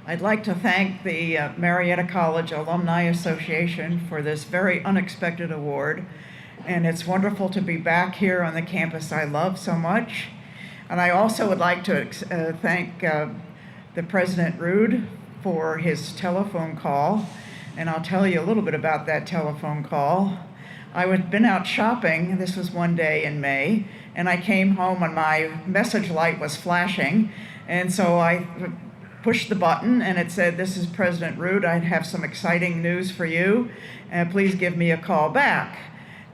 I'd like to thank the Marietta College Alumni Association for this very unexpected award. And it's wonderful to be back here on the campus I love so much. And I also would like to thank the President Rude for his telephone call. And I'll tell you a little bit about that telephone call. I had been out shopping, this was one day in May, and I came home and my message light was flashing. And so I pushed the button and it said, "This is President Rude. I have some exciting news for you. Please give me a call back."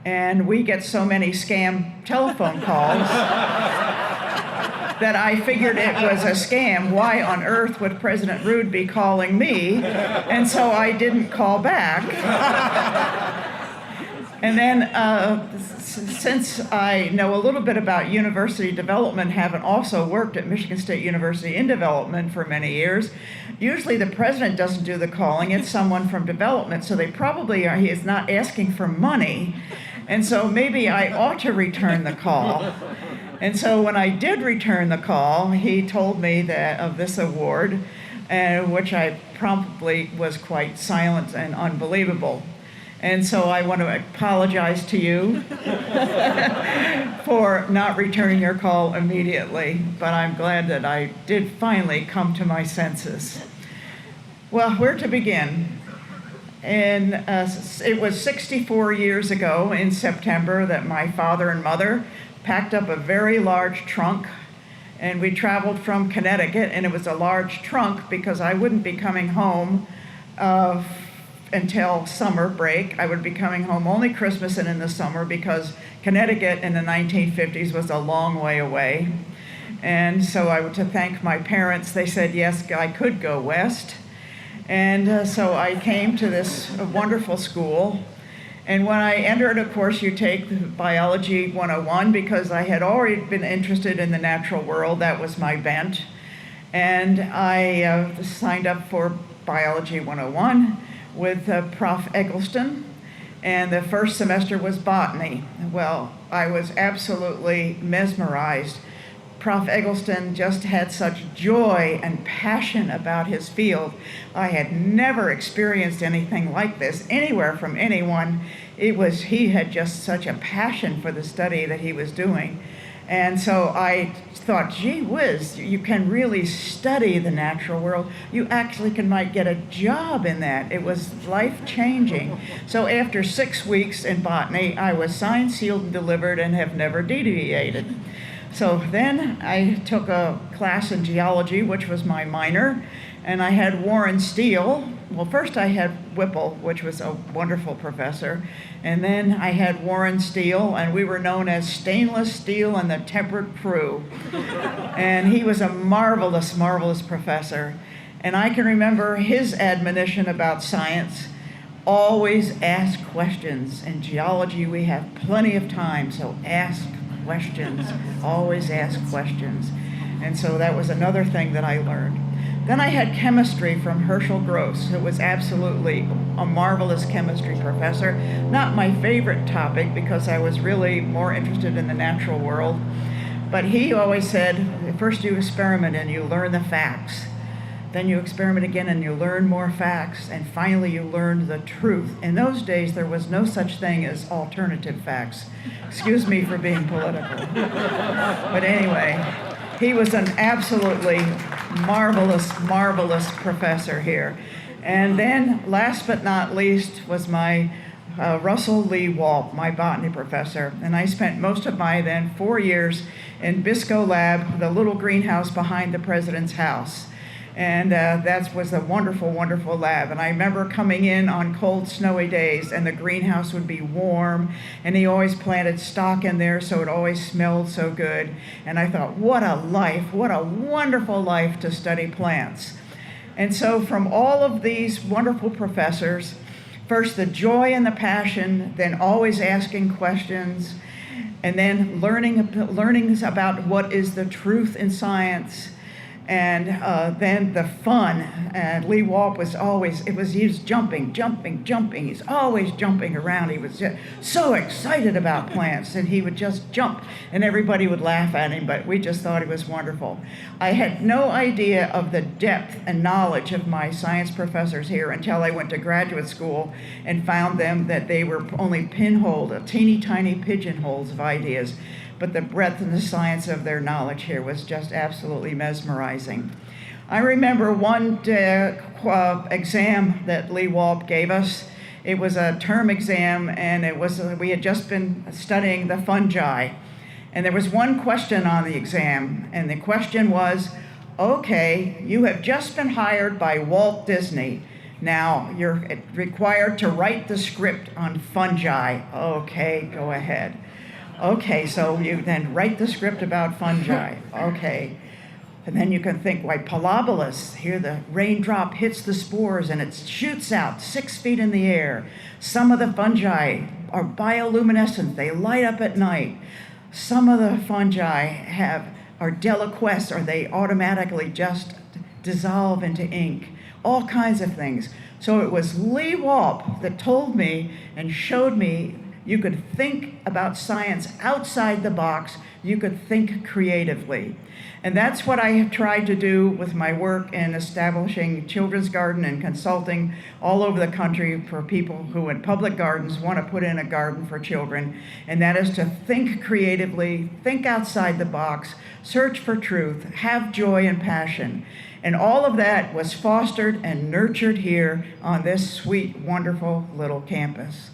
And we get so many scam telephone calls that I figured it was a scam. Why on earth would President Rude be calling me? And so I didn't call back. And then since I know a little bit about university development, having also worked at Michigan State University in development for many years, usually the president doesn't do the calling, it's someone from development, so they probably are, he is not asking for money, and so maybe I ought to return the call. And so when I did return the call, he told me that of this award, which I promptly was quite silent and unbelievable. And so I want to apologize to you for not returning your call immediately, but I'm glad that I did finally come to my senses. Well, where to begin? And it was 64 years ago in September that my father and mother packed up a very large trunk, and we traveled from Connecticut, and it was a large trunk because I wouldn't be coming home until summer break. I would be coming home only Christmas and in the summer because Connecticut in the 1950s was a long way away. And so I would to thank my parents. They said, yes, I could go west. And so I came to this wonderful school. And when I entered, of course, you take Biology 101 because I had already been interested in the natural world. That was my bent. And I signed up for Biology 101 with Prof. Eggleston, and the first semester was botany. Well, I was absolutely mesmerized. Prof. Eggleston just had such joy and passion about his field. I had never experienced anything like this anywhere from anyone. He had just such a passion for the study that he was doing. And so I thought, gee whiz, you can really study the natural world. You actually might get a job in that. It was life-changing. So after 6 weeks in botany, I was signed, sealed, and delivered and have never deviated. So then I took a class in geology, which was my minor, and I had Warren Steele. Well, first I had Whipple, which was a wonderful professor, and then I had Warren Steele, and we were known as Stainless Steel and the Tempered Crew. And he was a marvelous, marvelous professor. And I can remember his admonition about science: always ask questions. In geology, we have plenty of time, so ask questions. Always ask questions. And so that was another thing that I learned. Then I had chemistry from Herschel Gross, who was absolutely a marvelous chemistry professor. Not my favorite topic because I was really more interested in the natural world. But he always said, first you experiment and you learn the facts. Then you experiment again and you learn more facts. And finally you learn the truth. In those days, there was no such thing as alternative facts. Excuse me for being political. But anyway, he was an absolutely marvelous, marvelous professor here. And then, last but not least, was my Russell Lee Walp, my botany professor. And I spent most of my then 4 years in Bisco Lab, the little greenhouse behind the president's house. And that was a wonderful, wonderful lab. And I remember coming in on cold, snowy days, and the greenhouse would be warm, and he always planted stock in there, so it always smelled so good. And I thought, what a life, what a wonderful life to study plants. And so from all of these wonderful professors, first the joy and the passion, then always asking questions, and then learning about what is the truth in science, And then the fun, and Lee Walp was always, he was jumping. He's always jumping around. He was just so excited about plants, and he would just jump, and everybody would laugh at him, but we just thought he was wonderful. I had no idea of the depth and knowledge of my science professors here until I went to graduate school and found them that they were only pinholed, teeny tiny pigeonholes of ideas. But the breadth and the science of their knowledge here was just absolutely mesmerizing. I remember one exam that Lee Walp gave us. It was a term exam, and we had just been studying the fungi. And there was one question on the exam, and the question was, okay, you have just been hired by Walt Disney. Now, you're required to write the script on fungi. Okay, go ahead. Okay, so you then write the script about fungi. Okay. And then you can think, why, Pilobolus, here the raindrop hits the spores and it shoots out 6 feet in the air. Some of the fungi are bioluminescent, they light up at night. Some of the fungi are deliquescent, or they automatically just dissolve into ink. All kinds of things. So it was Lee Walp that told me and showed me you could think about science outside the box. You could think creatively. And that's what I have tried to do with my work in establishing Children's Garden and consulting all over the country for people who in public gardens want to put in a garden for children. And that is to think creatively, think outside the box, search for truth, have joy and passion. And all of that was fostered and nurtured here on this sweet, wonderful little campus.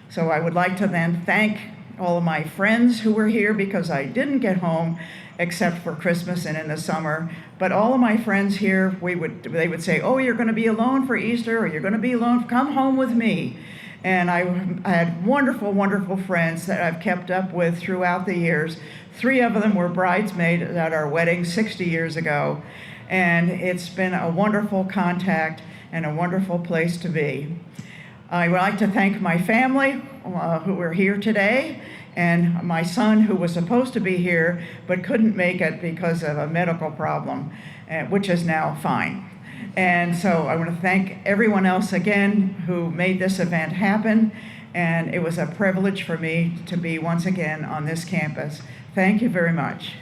So I would like to then thank all of my friends who were here, because I didn't get home except for Christmas and in the summer. But all of my friends here, they would say, oh, you're going to be alone for Easter, or you're going to be alone, come home with me. And I had wonderful, wonderful friends that I've kept up with throughout the years. 3 of them were bridesmaids at our wedding 60 years ago. And it's been a wonderful contact and a wonderful place to be. I would like to thank my family who are here today, and my son who was supposed to be here but couldn't make it because of a medical problem, which is now fine. And so I want to thank everyone else again who made this event happen, and it was a privilege for me to be once again on this campus. Thank you very much.